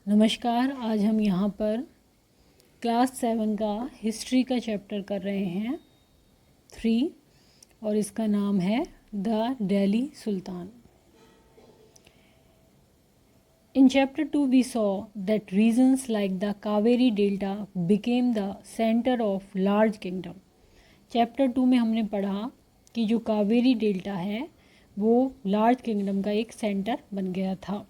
नमस्कार। आज हम यहाँ पर क्लास 7 का हिस्ट्री का चैप्टर कर रहे हैं 3 और इसका नाम है the Delhi Sultan. In chapter 2 we saw that regions like the Kaveri Delta became the center of large kingdom। Chapter 2 में हमने पढ़ा कि जो कावेरी डेल्टा है वो लार्ज किंगडम का एक सेंटर बन गया था।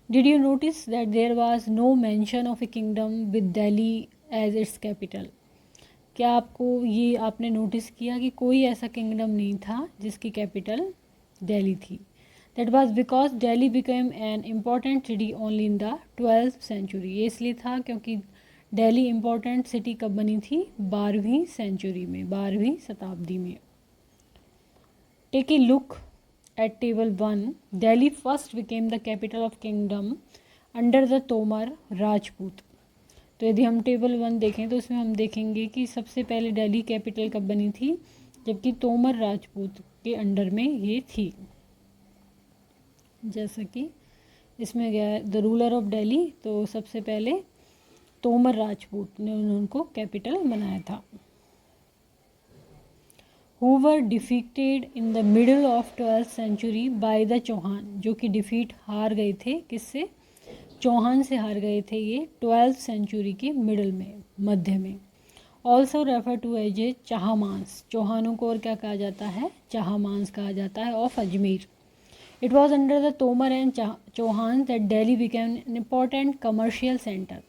Did you notice that there was no mention of a kingdom with Delhi as its capital? क्या आपने नोटिस किया कि कोई ऐसा किंगडम नहीं था जिसकी कैपिटल दिल्ली थी। That was because Delhi became an important city only in the 12th century। ये इसलिए था क्योंकि दिल्ली इम्पोर्टेंट सिटी कब बनी थी? 12वीं सेंचुरी में, 12वीं शताब्दी में। Take a look at table 1। Delhi first became the capital of kingdom under the Tomar Rajput. तो यदि हम टेबल 1 देखें तो इसमें हम देखेंगे कि सबसे पहले दिल्ली कैपिटल कब बनी थी, जबकि तोमर राजपूत के अंडर में ये थी। जैसा कि इसमें गया है द रूलर ऑफ दिल्ली, तो सबसे पहले तोमर राजपूत ने उनको कैपिटल बनाया था। who were defeated in the middle of 12th century by the Chauhan, जो कि डिफीट हार गए थे किससे? चौहान से हार गए थे ये 12th सेंचुरी के मिडल में, मध्य में। Also refer to as a Chahamanas, चौहानों को और क्या कहा जाता है? चाहमांस कहा जाता है, of Ajmer. It was under the Tomar and Chauhan that Delhi became an important commercial centre.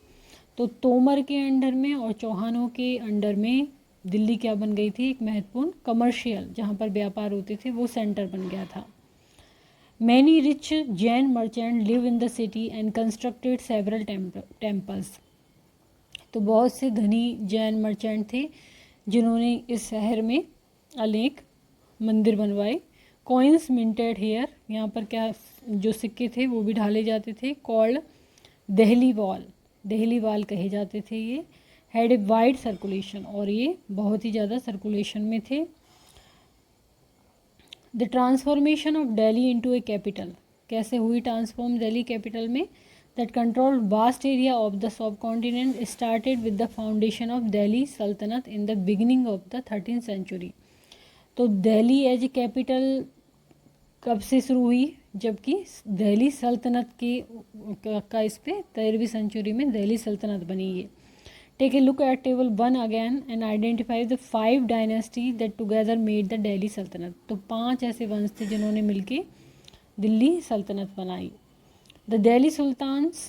तो तोमर के अंडर में और चौहानों के अंडर में दिल्ली क्या बन गई थी? एक महत्वपूर्ण कमर्शियल, जहाँ पर व्यापार होते थे, वो सेंटर बन गया था। Many rich Jain merchant live in the city and constructed several temples. तो बहुत से धनी जैन मर्चेंट थे जिन्होंने इस शहर में अनेक मंदिर बनवाए। कॉइन्स मिंटेड हेयर, यहाँ पर क्या जो सिक्के थे वो भी ढाले जाते थे, कॉल्ड दहली वॉल, दहली वाल कहे जाते थे। ये हैड ए वाइड सर्कुलेशन, और ये बहुत ही ज़्यादा सर्कुलेशन में थे। The transformation of Delhi into a capital, कैसे हुई ट्रांसफॉर्म दिल्ली कैपिटल में? That control vast area of the subcontinent started with the foundation of Delhi Sultanat in the beginning of the 13th century. तो दिल्ली एज ए कैपिटल कब से शुरू हुई? जबकि दिल्ली सल्तनत की का इस पे 13वीं सेंचुरी में दिल्ली सल्तनत बनी है। Take a look at table 1 again and identify the 5 dynasties that together made the Delhi सल्तनत। तो 5 ऐसे वंश थे जिन्होंने मिलके दिल्ली सल्तनत बनाई। The Delhi Sultans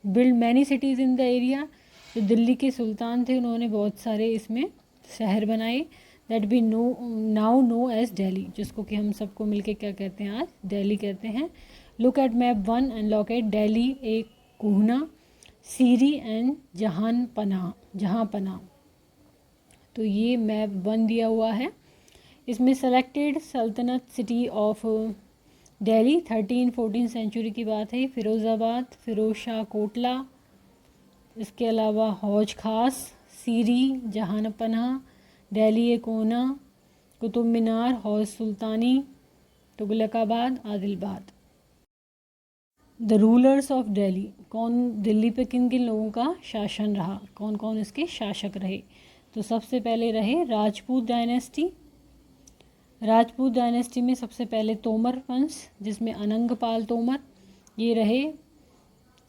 built many cities in the area। जो दिल्ली के सुल्तान थे उन्होंने बहुत सारे इसमें शहर बनाए। That we now know as Delhi, जिसको कि हम सबको मिलके क्या कहते हैं? आज दिल्ली कहते हैं। Look at map 1 and locate Delhi a Kuhna, Siri and Jahanpanah. तो ये मैप 1 दिया हुआ है। इसमें सेलेक्टेड सल्तनत सिटी ऑफ दिल्ली 13-14 सेंचुरी की बात है। फिरोज़ाबाद, फिरोज शाह कोटला, इसके अलावा हौज खास, सीरी, जहांपना, दिल्ली ए कोना, Qutub Minar, Hauz Sultani, Tughlakabad, Adilabad. The rulers of Delhi, कौन दिल्ली पे किन किन लोगों का शासन रहा, कौन कौन इसके शासक रहे? तो सबसे पहले रहे राजपूत डायनेस्टी। राजपूत डायनेस्टी में सबसे पहले तोमर वंश, जिसमें अनंगपाल तोमर ये रहे।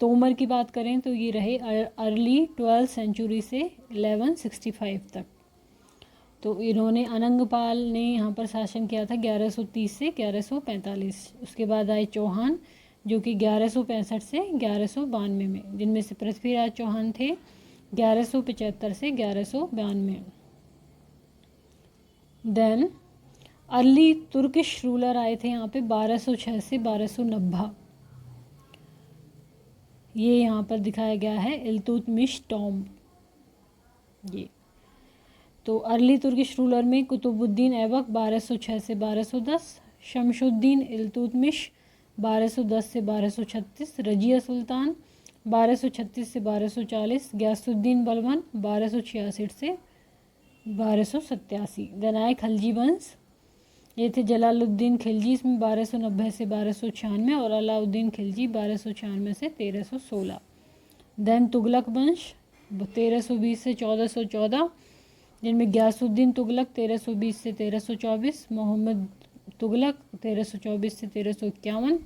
तोमर की बात करें तो ये रहे अर्ली 12th सेंचुरी से 1165 तक। तो इन्होंने अनंगपाल ने यहाँ पर शासन किया था 1130 से 1145। उसके बाद आए चौहान, जो कि 1165 से 1192 में, जिनमें से पृथ्वीराज चौहान थे 1175 से 1192। देन अर्ली तुर्किश रूलर आए थे यहाँ पे 1206 से 1290। ये यहाँ पर दिखाया गया है इल्तुतमिश टॉम्ब। ये तो अर्ली तुर्किश रूलर में कुतुबुद्दीन ऐबक 1206 से 1210, शमशुद्दीन इल्तुतमिश 1210 से 1236, रजिया सुल्तान 1236 से 1240, गयासुद्दीन बलबन 1266 से 1287। देन आए खलजी वंश ये थे जलालुद्दीन खिलजी, इसमें 1290 से 1296, और अलाउद्दीन खिलजी 1296 से 1316। देन तुगलक वंश 1320 से 1414, जिनमें गयासुद्दीन तुगलक 1320 से 1324, मोहम्मद तुगलक 1324 से 1351,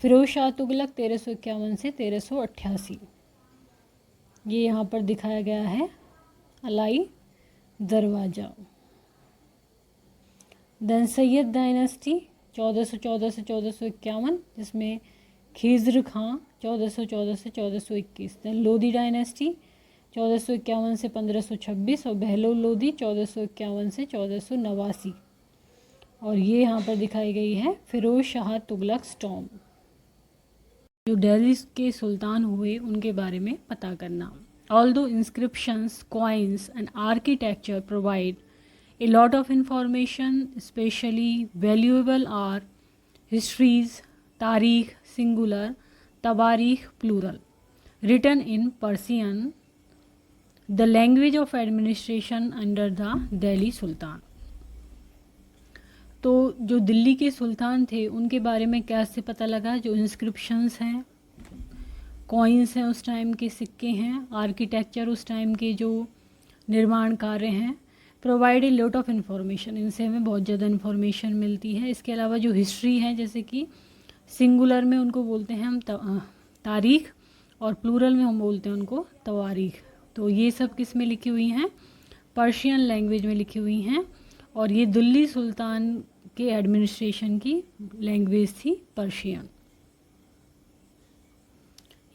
फिरोज शाह तुगलक 1351 से 1388। ये यहाँ पर दिखाया गया है अलाई दरवाज़ा। देन सैयद डायनेस्टी 1414 से 1451, जिसमें खिज़्र खां 1414 से 1421। देन लोधी डायनेस्टी 1451 से 1526, और बहलोल लोधी 1451 से 1489। और ये यहाँ पर दिखाई गई है फिरोज शाह तुगलक स्टॉर्म। जो दिल्ली के सुल्तान हुए उनके बारे में पता करना। Although inscriptions, coins and architecture provide a lot of information, especially valuable are histories, tarikh singular, tawarikh plural, written in Persian, the language of administration under the Delhi Sultan। तो जो दिल्ली के सुल्तान थे उनके बारे में कैसे पता लगा? जो इंस्क्रिप्शंस हैं, कॉइन्स हैं, उस टाइम के सिक्के हैं, आर्किटेक्चर उस टाइम के जो निर्माण कार्य हैं, provide a lot of information, इनसे हमें बहुत ज़्यादा इन्फॉर्मेशन मिलती है। इसके अलावा जो हिस्ट्री है, जैसे कि सिंगुलर में उनको बोलते हैं हम तारीख, और प्लूरल में हम बोलते हैं उनको तवारीख। तो ये सब किस में लिखी हुई हैं? पर्शियन लैंग्वेज में लिखी हुई हैं, और ये दिल्ली सुल्तान के एडमिनिस्ट्रेशन की लैंग्वेज थी पर्शियन।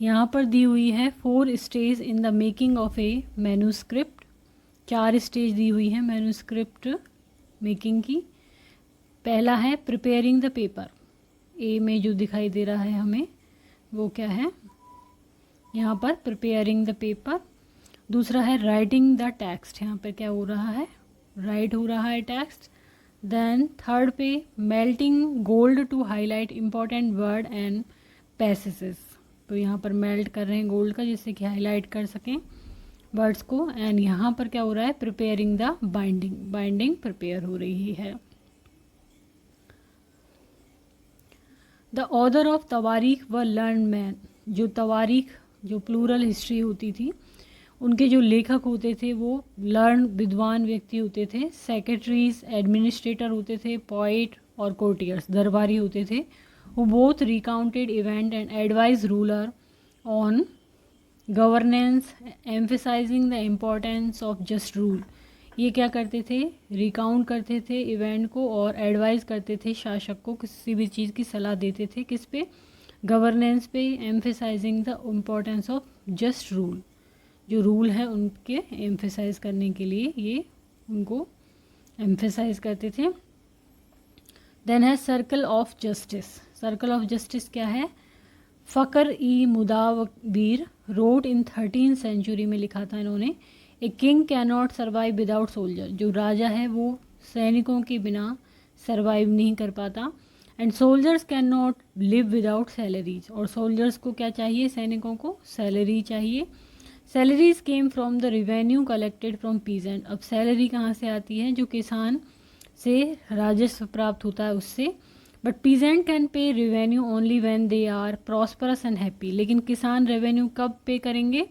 यहाँ पर दी हुई है 4 stage in the making of a manuscript. 4 stage दी हुई है मैन्यूस्क्रिप्ट मेकिंग की। पहला है प्रिपेयरिंग द पेपर, ए में जो दिखाई दे रहा है हमें वो क्या है यहाँ पर? Preparing the paper. दूसरा है राइटिंग द टेक्स्ट, यहाँ पर क्या हो रहा है? राइट हो रहा है टेक्स्ट। देन थर्ड पे melting gold to highlight important word and passages, तो यहाँ पर मेल्ट कर रहे हैं गोल्ड का जिससे कि हाईलाइट कर सकें वर्ड्स को। एंड यहाँ पर क्या हो रहा है? Preparing the binding, binding prepare हो रही है। द ऑथर ऑफ तवारीख व लर्न मैन, जो तवारीख जो प्लूरल हिस्ट्री होती थी उनके जो लेखक होते थे वो लर्न विद्वान व्यक्ति होते थे। सेक्रेटरीज एडमिनिस्ट्रेटर होते थे, पोइट और कोर्टियर्स दरबारी होते थे, who both recounted event and advised ruler on governance, emphasizing the importance of just rule। ये क्या करते थे? रिकाउंट करते थे इवेंट को और एडवाइस करते थे शासक को, किसी भी चीज़ की सलाह देते थे। किस पे? गवर्नेंस पे। Emphasizing the importance of just rule, जो रूल है उनके एम्फेसाइज करने के लिए ये उनको एम्फेसाइज करते थे। देन है circle of justice. Circle of justice क्या है? फ़कर ई मुदावीर रोड इन 13th सेंचुरी में लिखा था इन्होंने, a king can not survive without soldier, जो राजा है वो सैनिकों के बिना सर्वाइव नहीं कर पाता। And soldiers can not live without salaries, और सोल्जर्स को क्या चाहिए? सैनिकों को सैलरी चाहिए। Salaries came from the revenue collected from peasant, अब सैलरी कहाँ से आती है? जो किसान से राजस्व प्राप्त होता है उससे। But peasant can pay revenue only when they are prosperous and happy, लेकिन किसान रेवेन्यू कब पे करेंगे?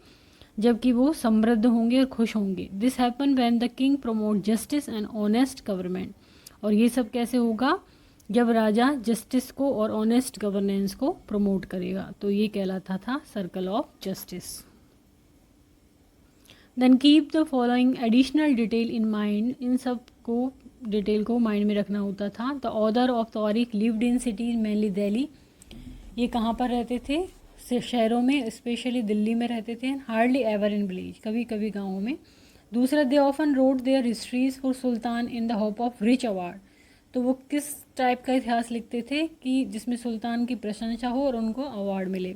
जबकि वो समृद्ध होंगे और खुश होंगे। This happen when the king promote justice and honest government, और ये सब कैसे होगा? जब राजा जस्टिस को और ऑनेस्ट गवर्नेंस को प्रमोट करेगा। तो ये कहलाता था circle of justice. Then keep the following additional detail in mind, इन सब को डिटेल को माइंड में रखना होता था। The author of Tarikh lived in cities mainly Delhi, ये कहाँ पर रहते थे? शहरों में, स्पेशली दिल्ली में रहते थे। हार्डली एवर इन विलेज, कभी कभी गाँवों में। दूसरा, they often wrote their histories for sultan in the hope of rich award, तो वो किस टाइप का इतिहास लिखते थे कि जिसमें सुल्तान की प्रशंसा हो और उनको अवार्ड मिले।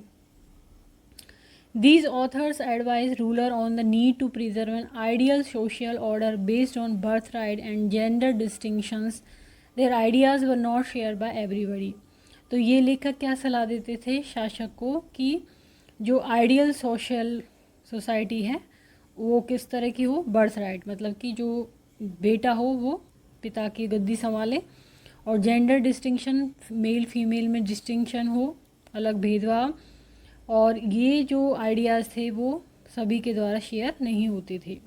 These authors advise ruler on the need to preserve an ideal social order based on birthright and gender distinctions. Their ideas were not shared by everybody. तो ये लेखक क्या सलाह देते थे शासक को कि जो आइडियल सोशल सोसाइटी है वो किस तरह की हो? बर्थ राइट, मतलब कि जो बेटा हो वो पिता की गद्दी संभाले, और जेंडर डिस्टिंक्शन, मेल फीमेल में डिस्टिंक्शन हो, अलग भेदभाव, और ये जो आइडियाज़ थे वो सभी के द्वारा शेयर नहीं होते थे।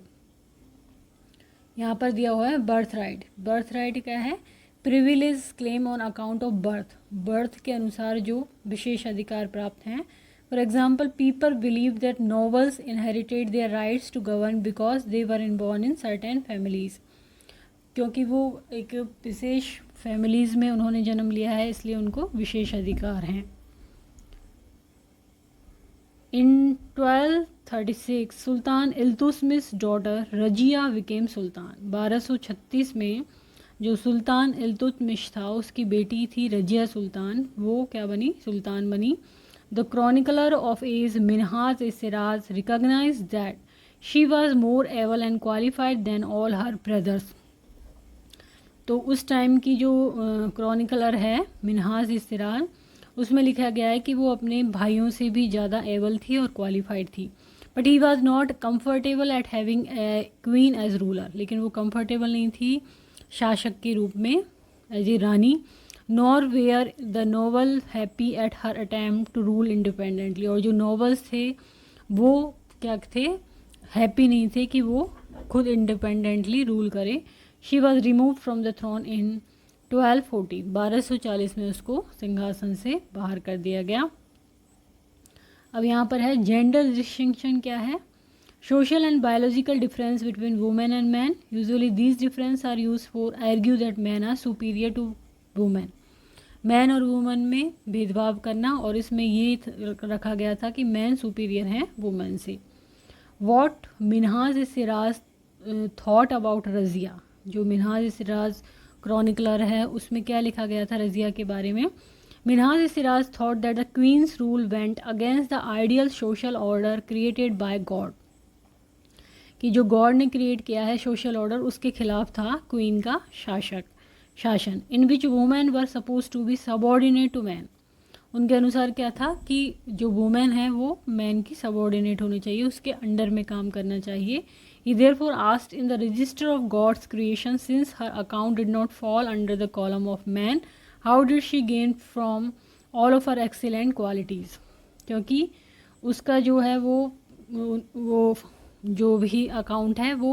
यहाँ पर दिया हुआ है बर्थ राइट। बर्थ राइट क्या है? Privilege claim on account of birth, birth के अनुसार जो विशेष अधिकार प्राप्त हैं। For example, people believe that nobles inherited their rights to govern because they were in born in certain families, क्योंकि वो एक विशेष फैमिलीज़ में उन्होंने जन्म लिया है, इसलिए उनको विशेष अधिकार हैं। इन 1236 सुल्तान इल्तुतमिश डॉटर रजिया बिकेम सुल्तान। 1236 में जो सुल्तान इल्तुतमिश था उसकी बेटी थी रजिया सुल्तान, वो क्या बनी? सुल्तान बनी। The chronicler of age Minhaj i Siraj recognise that she was more able and qualified than all her brothers. तो उस टाइम की जो क्रॉनिकलर है मिनहाज ए सिराज, उसमें लिखा गया है कि वो अपने भाइयों से भी ज़्यादा एबल थी और क्वालिफाइड थी। But he was not comfortable at having a queen as ruler, लेकिन वो कम्फर्टेबल नहीं थी शासक के रूप में, as a rani. Nor were the noble happy at her attempt to rule independently, और जो नोबल्स थे वो क्या थे? हैप्पी नहीं थे कि वो खुद इंडिपेंडेंटली रूल करे। She was remove from the throne in 1240, 1240 में उसको सिंहासन से बाहर कर दिया गया। अब यहाँ पर है जेंडर डिस्टिंक्शन क्या है? Social and biological difference between women and man. Usually these difference are use for argue that man are superior to women. Man और वुमेन में भेदभाव करना, और इसमें ये रखा गया था कि मैन सुपीरियर हैं वुमेन से। What Minhaj i Siraj thought about Razia, जो मिनहाज ए सिराज क्रॉनिकलर है उसमें क्या लिखा गया था रजिया के बारे में? Minhaj i Siraj thought that the queens rule went against the ideal social order created by god, कि जो गॉड ने क्रिएट किया है सोशल ऑर्डर उसके खिलाफ था क्वीन का शासन। In which women were suppose to be subordinate to man. उनके अनुसार क्या था कि जो वुमेन है वो मैन की सबॉर्डिनेट होनी चाहिए, उसके अंडर में काम करना चाहिए। He therefore asked in the register of God's creation, since her account did not fall under the column of man, how did she gain from all of her excellent qualities? क्योंकि उसका जो है वो जो भी अकाउंट है वो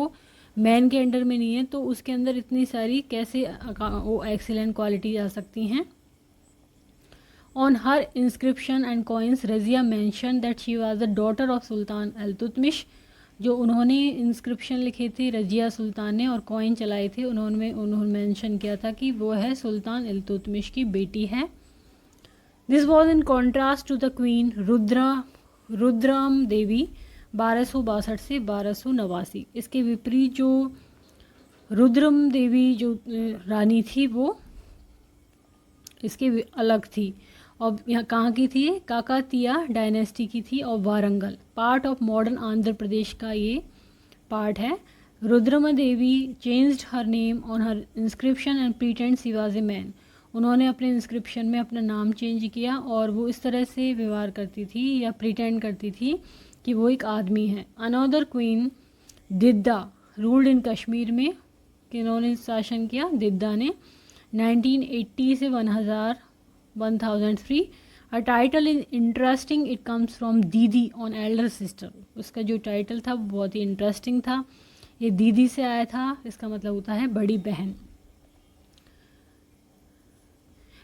man के अंडर में नहीं है, तो उसके अंदर इतनी सारी कैसे वो एक्सीलेंट क्वालिटी आ सकती हैं। On her inscription and coins, Razia mentioned that she was the daughter of Sultan Iltutmish। जो उन्होंने इंस्क्रिप्शन लिखे थे रजिया सुल्तान ने और कॉइन चलाए थे, उन्होंने मेंशन किया था कि वो है सुल्तान इल्तुतमिश की बेटी है। This was in contrast to the queen Rudram Devi 1262 से 1289। इसके विपरीत जो रुद्रम देवी जो रानी थी वो इसके अलग थी, और यहाँ कहाँ की थी? काकातिया डायनेस्टी की थी, और Warangal part of modern Andhra Pradesh का ये पार्ट है। Rudrama Devi changed her name on her inscription and pretend she was a man. उन्होंने अपने इंस्क्रिप्शन में अपना नाम चेंज किया और वो इस तरह से व्यवहार करती थी या प्रीटेंड करती थी कि वो एक आदमी है। अनदर क्वीन दिद्दा रूल्ड इन कश्मीर में, किन्होंने शासन किया? दिद्दा ने। 1980 से 1003। A title is interesting, it comes from दीदी ऑन एल्डर सिस्टर। उसका जो टाइटल था वो बहुत ही इंटरेस्टिंग था, ये दीदी से आया था, इसका मतलब होता है बड़ी बहन।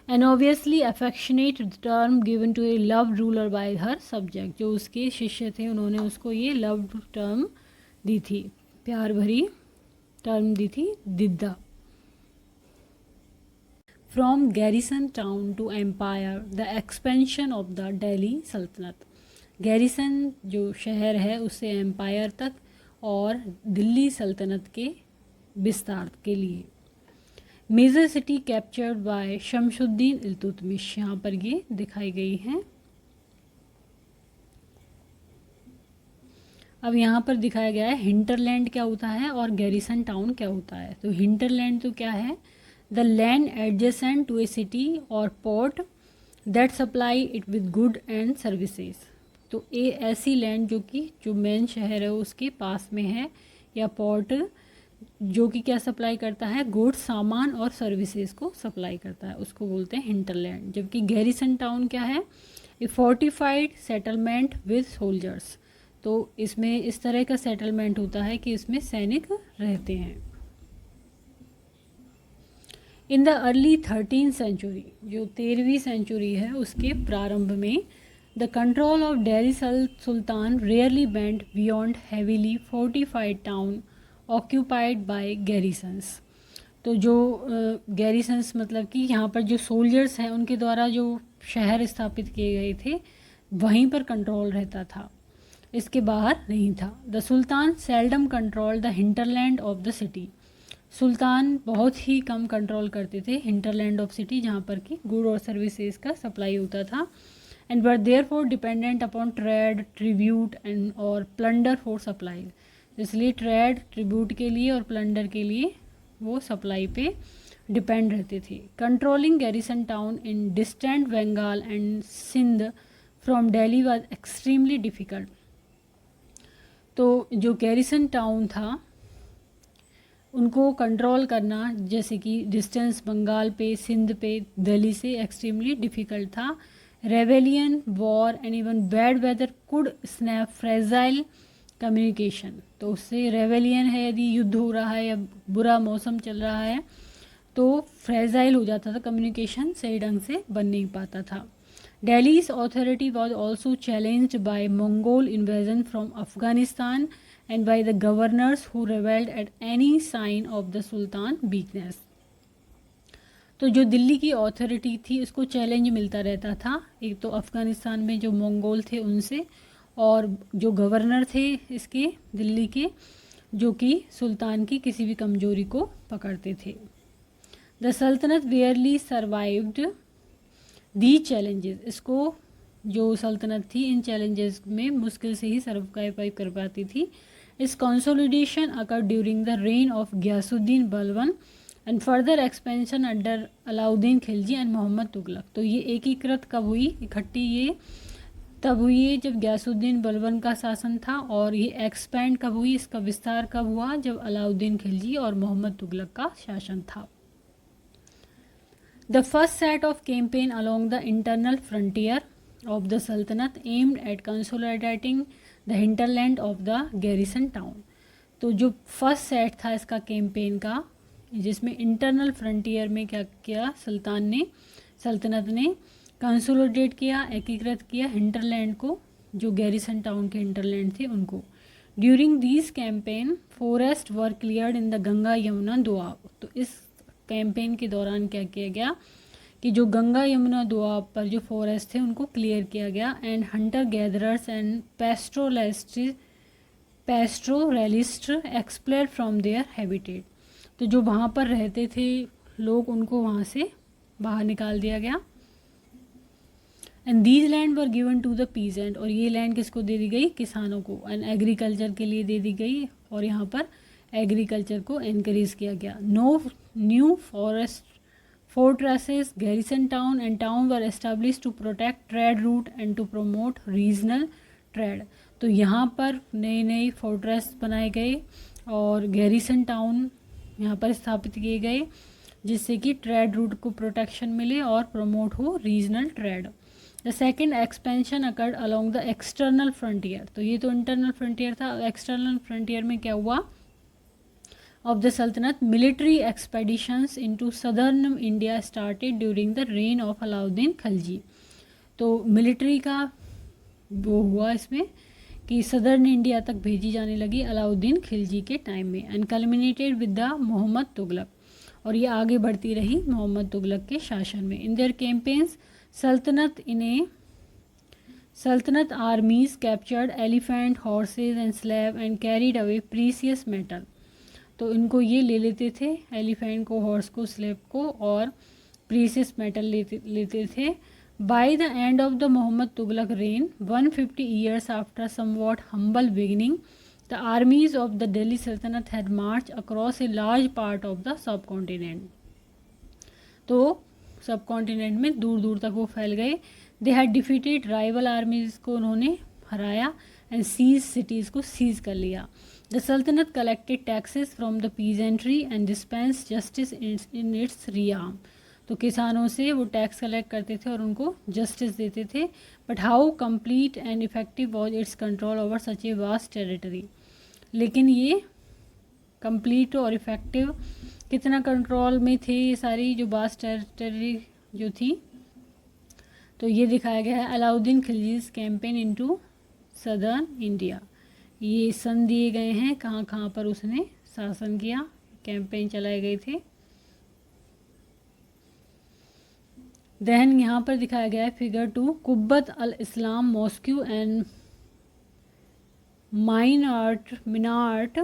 An obviously affectionate term given to a love ruler by her subject. जो उसके शिष्य थे उन्होंने उसको ये लव टर्म दी थी, प्यार भरी टर्म दी थी, Didda. From garrison town to empire, the expansion of the Delhi सल्तनत। गैरिसन जो शहर है उससे एम्पायर तक और दिल्ली सल्तनत के विस्तार के लिए। Major city captured by Shamsuddin Iltutmish, यहाँ पर ये दिखाई गई हैं। अब यहाँ पर दिखाया गया है हिंटरलैंड क्या होता है और गैरिसन टाउन क्या होता है। तो हिंटरलैंड तो क्या है? The land adjacent to a city और port that supply it with good and services. तो ये ऐसी लैंड जो कि जो मेन शहर है उसके पास में है, या पोर्ट जो कि क्या सप्लाई करता है, गुड्स, सामान और सर्विसेज को सप्लाई करता है, उसको बोलते हैं हिंटरलैंड। जबकि गैरिसन टाउन क्या है, ए फोर्टिफाइड सेटलमेंट विद सोल्जर्स। तो इसमें इस तरह का सेटलमेंट होता है कि इसमें सैनिक रहते हैं। इन द अर्ली 13th सेंचुरी, जो 13वीं सेंचुरी है उसके प्रारंभ में, the control of Delhi sultan rarely went beyond heavily fortified town occupied by garrisons. तो जो गैरिसन्स मतलब कि यहाँ पर जो सोल्जर्स हैं उनके द्वारा जो शहर स्थापित किए गए थे वहीं पर कंट्रोल रहता था, इसके बाहर नहीं था। The sultan seldom control the hinterland of the city. Sultan बहुत ही कम कंट्रोल करते थे हिंटरलैंड ऑफ सिटी, जहाँ पर कि गुड और सर्विसेज का सप्लाई होता था। And were therefore dependent upon trade, tribute and और प्लंडर फॉर सप्लाई। इसलिए ट्रेड, ट्रिब्यूट के लिए और प्लंडर के लिए वो सप्लाई पे डिपेंड रहते थे। Controlling garrison town in distant Bengal and Sindh from Delhi was extremely difficult. तो जो गैरिसन टाउन था उनको कंट्रोल करना, जैसे कि डिस्टेंस बंगाल पे, सिंध पे, दिल्ली से, एक्सट्रीमली डिफ़िकल्ट था। Rebellion, war and even bad weather could snap fragile communication. तो उससे रेवेलियन है, यदि युद्ध हो रहा है या बुरा मौसम चल रहा है तो फ्रेजाइल हो जाता था, कम्युनिकेशन सही ढंग से बन नहीं पाता था। दिल्ली's authority was also challenged by Mongol invasion from Afghanistan and by the governors who rebelled at any sign of the Sultan weakness. तो जो दिल्ली की अथॉरिटी थी उसको चैलेंज मिलता रहता था, एक तो अफ़गानिस्तान में जो मंगोल थे उनसे, और जो गवर्नर थे इसके दिल्ली के, जो कि सुल्तान की किसी भी कमजोरी को पकड़ते थे। द सल्तनत बेयरली सर्वाइव्ड दी चैलेंजेस। इसको जो सल्तनत थी इन चैलेंजेस में मुश्किल से ही सर्वाइव कर पाती थी। इस consolidation occur during the reign of Ghiyasuddin Balban and further expansion under Alauddin Khilji and Mohammad Tughlaq. तो ये एकीकृत कब हुई, इकट्ठी ये तब हुई है जब गयासुद्दीन बलबन का शासन था, और ये एक्सपैंड कब हुई, इसका विस्तार कब हुआ, जब अलाउद्दीन खिलजी और मोहम्मद तुगलक का शासन था। The first set of campaign along the internal frontier of the Sultanate aimed at consolidating the hinterland of the garrison town। तो जो फर्स्ट सेट था इसका कैंपेन का, जिसमें इंटरनल फ्रंटियर में क्या किया सल्तनत ने कंसोलिडेट किया, एकीकृत किया हिंटरलैंड को, जो गैरिसन टाउन के हिंटरलैंड थे उनको। During this campaign forest were cleared in the Ganga Yamuna Doab. तो इस कैंपेन के दौरान क्या किया गया कि जो गंगा यमुना दोआब पर जो फॉरेस्ट थे उनको क्लियर किया गया। And hunter gatherers and pastoralist expelled from their habitat. तो जो वहाँ पर रहते थे लोग उनको वहाँ से बाहर निकाल दिया गया। And these land were given to the peasant. और ये लैंड किसको दे दी गई, किसानों को, एंड एग्रीकल्चर के लिए दे दी गई, और यहाँ पर एग्रीकल्चर को एनकरेज किया गया। No new fortresses, garrison town and town were established to protect trade route and to promote regional trade। तो यहाँ पर नए फोर्ट्रेस बनाए गए और गैरिसन टाउन यहाँ पर स्थापित किए गए, जिससे कि ट्रेड रूट को प्रोटेक्शन मिले और प्रमोट हो regional trade. The second expansion occurred along the external frontier. तो ये तो इंटरनल फ्रंटियर था, एक्सटर्नल फ्रंटियर में क्या हुआ, of the Sultanate, military expeditions into southern India started during the reign of Alauddin Khilji। तो मिलिट्री का वो हुआ इसमें कि सदर्न इंडिया तक भेजी जाने लगी अलाउद्दीन खिलजी के टाइम में। And culminated with the Muhammad Tughlaq, और ये आगे बढ़ती रही मोहम्मद तुगलक के शासन में। इन देयर कैंपेन्स सल्तनत आर्मीज captured elephant, horses and slave and carried away precious metal. तो इनको ये ले लेते थे, एलिफेंट को, हॉर्स को, स्लेव को, और प्रीसियस मेटल लेते थे। By the end of the Muhammad Tughlaq reign 150 years after somewhat humble beginning, the armies of the Delhi Sultanat had march across a large part of the subcontinent. तो सब कॉन्टिनेंट में दूर दूर तक वो फैल गए। दे हैड डिफीटेड राइवल आर्मीज को उन्होंने हराया एंड सीज सिटीज़ को सीज कर लिया। The Sultanate collected taxes from the peasantry and dispensed justice in its realm. तो किसानों से वो टैक्स कलेक्ट करते थे और उनको जस्टिस देते थे. But how complete and effective was it's control over such a vast territory. लेकिन ये कंप्लीट और इफेक्टिव कितना कंट्रोल में थे ये सारी जो वास्ट टेरिटरी जो थी. तो ये दिखाया गया है Alauddin Khilji's campaign into southern India. ये सन दिए गए हैं कहाँ कहाँ पर उसने शासन किया, कैंपेन चलाए गए थे. देन यहाँ पर दिखाया गया है figure 2 Quwwat al Islam mosque and minaret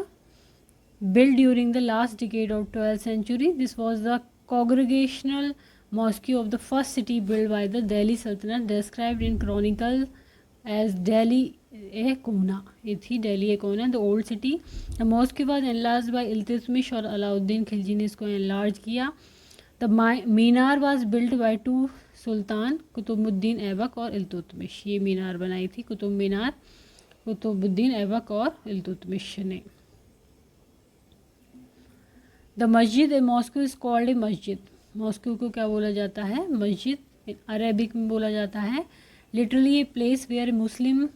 built during the last decade of 12th century. This was the congregational mosque of the first city built by the Delhi Sultanate, described in chronicle as Delhi-e-Kuna. ये थी Delhi-e-Kuna, the old city. The mosque was enlarged by Iltutmish और अलाउद्दीन खिलजी ने इसको enlarge किया. The Minar was built by two सुल्तान कुतुबुद्दीन ऐबक और इल्तुतमिश. ये मीनार बनाई थी कुतुब मीनार कुतुबुद्दीन ऐबक और इल्तुतमिश ने. द मस्जिद ए मॉस्को इज कॉल्ड ए मस्जिद. मॉस्को को क्या बोला जाता है? मस्जिद. अरेबिक में बोला जाता है literally a place where muslim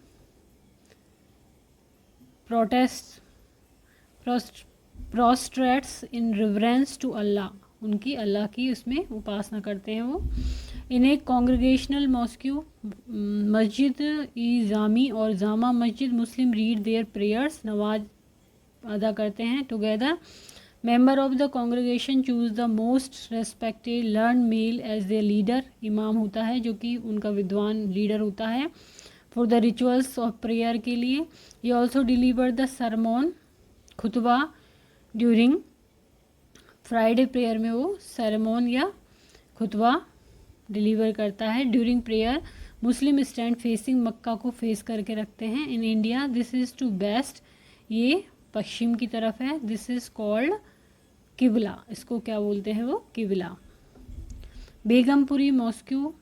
prostrates in reverence to Allah. उनकी अल्लाह की उसमें उपासना करते हैं वो. इन एक कॉन्ग्रीगेशनल मॉस्क्यू मस्जिद ई जामी और जामा मस्जिद मुस्लिम रीड देयर प्रेयर्स. नमाज अदा करते हैं together. Member of the congregation choose the most respected learn male as their leader. इमाम होता है जो कि उनका विद्वान लीडर होता है for the rituals of prayer के लिए. ये also deliver the सरमोन Khutba during Friday prayer में वो सरमोन या खुतबा डिलीवर करता है. During prayer Muslim stand facing Mecca को फेस करके रखते हैं. In India this is to west. ये पश्चिम की तरफ है. दिस इज़ कॉल्ड किबला. इसको क्या बोलते हैं वो? किबला. बेगमपुरी मॉस्क्यू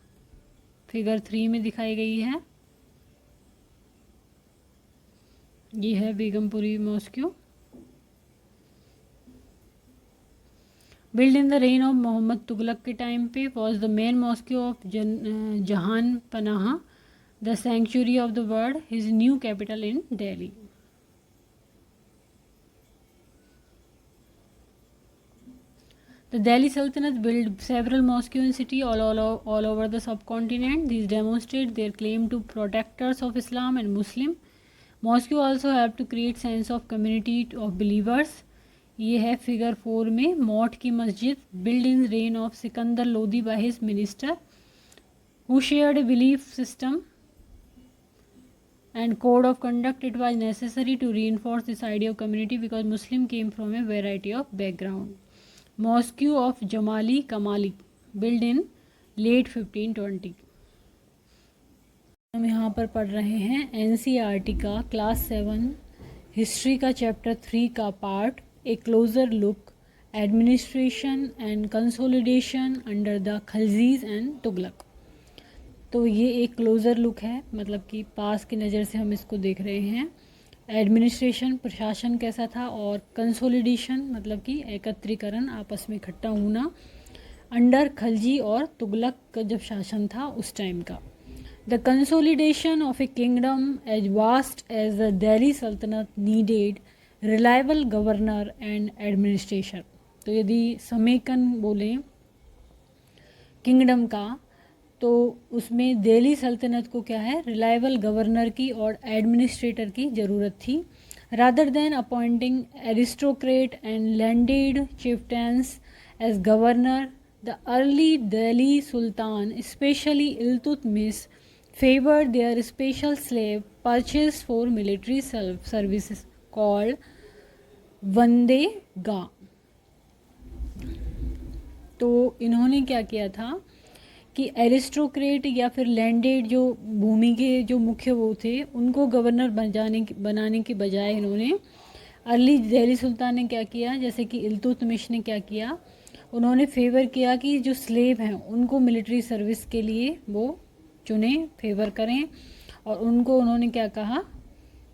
फिगर 3 में दिखाई गई है. ये है Begampuri mosque. Build in the reign of Mohammad Tughlaq के टाइम पे. Was the main mosque of Jahan Panah the century of the world. His new capital in Delhi. The Delhi Sultanate built several mosques in city all over the subcontinent. These demonstrate their claim to protectors of Islam and Muslim. Mosque also help to create sense of community of believers. ये है figure 4 में मौट की मस्जिद. Build in rain of Sikandar Lodhi by his minister who shared a belief system and code of conduct. It was necessary to reinforce this idea of community because Muslim came from a variety of background. Mosque of Jamali Kamali built in late 1520. हम यहाँ पर पढ़ रहे हैं NCERT का class 7 history का chapter 3 का part a closer look administration and consolidation under the Khaljis and Tughlaq. तो ये एक क्लोजर लुक है, मतलब कि पास की नज़र से हम इसको देख रहे हैं. एडमिनिस्ट्रेशन प्रशासन कैसा था और कंसोलिडेशन मतलब कि एकत्रीकरण आपस में इकट्ठा होना अंडर खलजी और तुगलक का जब शासन था उस टाइम का. The consolidation of a kingdom as vast as the Delhi Sultanat needed reliable governor and administration. तो यदि समेकन बोलें किंगडम का तो उसमें दिल्ली सल्तनत को क्या है? रिलायबल गवर्नर की और एडमिनिस्ट्रेटर की ज़रूरत थी. Rather than appointing aristocrat and landed chieftains as governor the early Delhi sultan especially Iltutmish favoured their special slave purchase for military services called bandagan. तो इन्होंने क्या किया था कि एरिस्टोक्रेट या फिर लैंडेड जो भूमि के जो मुख्य वो थे उनको गवर्नर बनाने की बजाय इन्होंने अर्ली दिल्ली सुल्तान ने क्या किया, जैसे कि इल्तुतमिश ने क्या किया, उन्होंने फेवर किया कि जो स्लेव हैं उनको मिलिट्री सर्विस के लिए वो चुने, फेवर करें. और उनको उन्होंने क्या कहा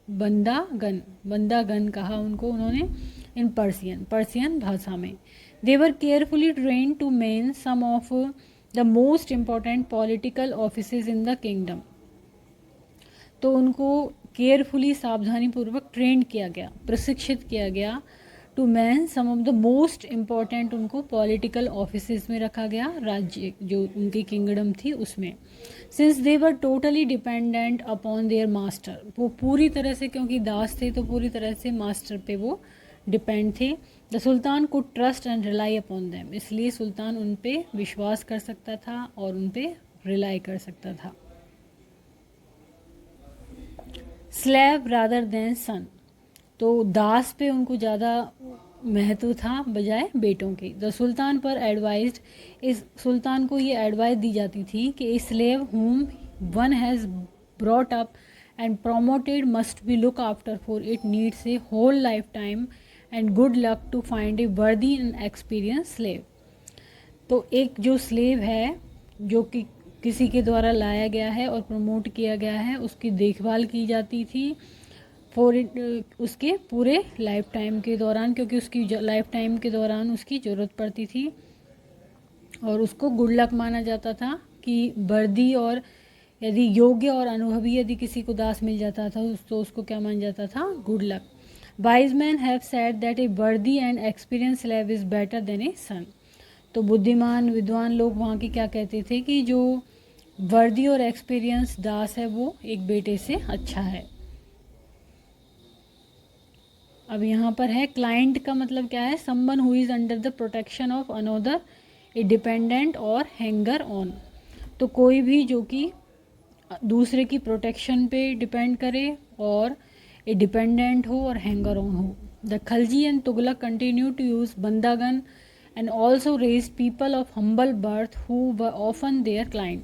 बंदागन कहा उनको उन्होंने इन पर्सियन भाषा में। They were carefully train to man some of the most important political offices in the kingdom. तो उनको केयरफुली सावधानी पूर्वक ट्रेन किया गया, प्रशिक्षित किया गया to man some of the most important, उनको पॉलिटिकल ऑफिसेस में रखा गया, राज्य जो उनकी किंगडम थी उसमें। Since they were totally dependent upon their master, वो पूरी तरह से, क्योंकि दास थे तो पूरी तरह से मास्टर पे वो डिपेंड थे। द सुल्तान को trust and rely upon them, इसलिए सुल्तान उन पे विश्वास कर सकता था और उन पे रिलाई कर सकता था। स्लेव रादर देन सन, तो दास पे उनको ज़्यादा महत्व था बजाय बेटों के। द सुल्तान पर एडवाइज्ड, इस सुल्तान को ये एडवाइस दी जाती थी कि a slave whom one has brought up and promoted must be look after for it needs a whole life time and good luck to find a worthy and experience slave. तो एक जो slave है जो कि किसी के द्वारा लाया गया है और प्रमोट किया गया है, उसकी देखभाल की जाती थी फॉर उसके पूरे लाइफ टाइम के दौरान, क्योंकि उसकी लाइफ टाइम के दौरान उसकी ज़रूरत पड़ती थी और उसको गुड लक माना जाता था कि वर्दी और यदि योग्य और अनुभवी यदि किसी को दास मिल जाता था तो उसको क्या माना जाता था, good luck. Wise man have said that a worthy and experience slave is better than a son. तो बुद्धिमान विद्वान लोग वहाँ के क्या कहते थे कि जो वर्दी और एक्सपीरियंस दास है वो एक बेटे से अच्छा है। अब यहाँ पर है क्लाइंट का मतलब क्या है, someone who is under the protection of another, A dependent और हैंगर ऑन। तो कोई भी जो कि दूसरे की प्रोटेक्शन पे डिपेंड करे और ए डिपेंडेंट हो और हैंगर ऑन हो। The Khalji and Tughlaq continue to use bandagan and also raise people of humble birth who were often their client.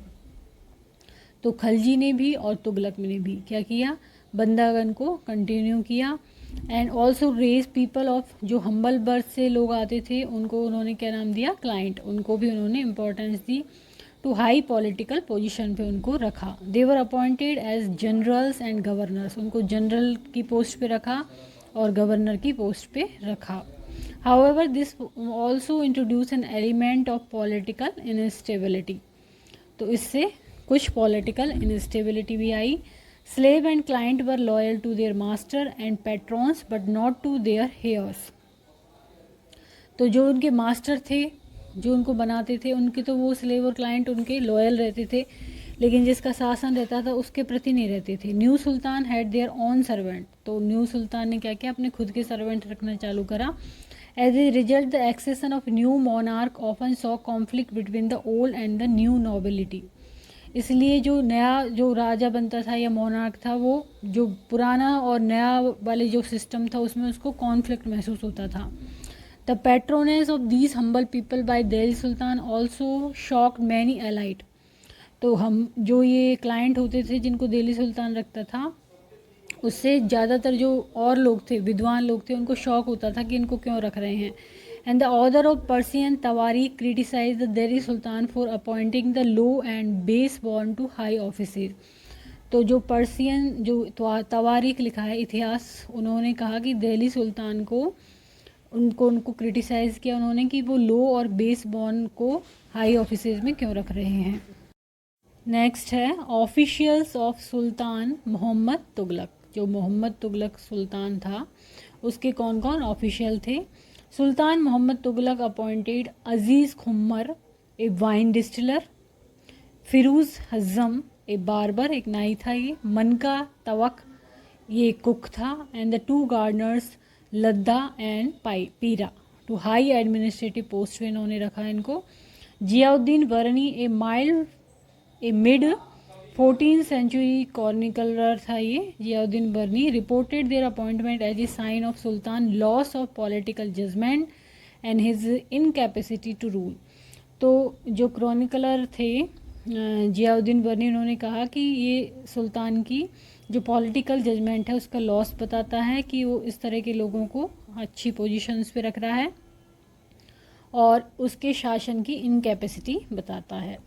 तो खलजी ने भी और तुगलक ने भी क्या किया, बंदागन को कंटिन्यू किया and also raise people of, जो हम्बल बर्थ से लोग आते थे उनको उन्होंने क्या नाम दिया, क्लाइंट, उनको भी उन्होंने इम्पोर्टेंस दी। टू हाई पॉलिटिकल पोजीशन पे उनको रखा। They were appointed as generals and governors, उनको जनरल की पोस्ट पे रखा और गवर्नर की पोस्ट पे रखा। However this also introduce an element of political instability, तो इससे कुछ पॉलिटिकल इनस्टेबिलिटी भी आई। Slave and client were loyal to their master and patrons but not to their heirs. तो जो उनके मास्टर थे, जो उनको बनाते थे, उनके तो वो स्लेव और क्लाइंट उनके लॉयल रहते थे, लेकिन जिसका शासन रहता था उसके प्रति नहीं रहते थे। New Sultan had there on servant, तो न्यू सुल्तान ने क्या किया, अपने खुद के सर्वेंट रखना चालू करा। As a result the accession of new monarch often saw conflict between the old and the new nobility. इसलिए जो नया जो राजा बनता था या मोनार्क था, वो जो पुराना और नया वाले जो सिस्टम था उसमें उसको कॉन्फ्लिक्ट महसूस होता था। The patronage of these humble people by Delhi sultan also shocked many elite. तो हम जो ये क्लाइंट होते थे जिनको दिल्ली सुल्तान रखता था, उससे ज़्यादातर जो और लोग थे, विद्वान लोग थे, उनको शौक होता था कि इनको क्यों रख रहे हैं। And the order of Persian tawarikh criticise the Delhi sultan for appointing the low and base born to high offices. तो जो पर्सियन जो तवारीख लिखा है, इतिहास, उन्होंने कहा कि दिल्ली सुल्तान को उनको क्रिटिसाइज़ किया उन्होंने कि वो लो और बेस बॉर्न को हाई ऑफिसेज में क्यों रख रहे हैं। नेक्स्ट है officials of sultan Mohammad Tughlaq. जो मोहम्मद तुगलक सुल्तान था उसके कौन कौन ऑफिशियल थे। सुल्तान मोहम्मद तुगलक अपॉइंटेड अजीज़ खुम्मर ए वाइन डिस्टिलर, फिरूज़ हज़म ए बार्बर, एक नाई था ये, मनका तवक ये कुक था, and the two gardeners Ladha and Pira to high administrative post पे इन्होंने रखा इनको। Ziauddin Barani a mid 14th century chronicler था ये Ziauddin Barni, reported their appointment as a sign of sultan loss of political judgement and his incapacity to rule. तो जो chronicler थे जियाउद्दीन बर्नी, उन्होंने कहा कि ये सुल्तान की जो पॉलिटिकल जजमेंट है उसका लॉस बताता है कि वो इस तरह के लोगों को अच्छी पोजीशंस पे रख रहा है और उसके शासन की इनकैपेसिटी बताता है।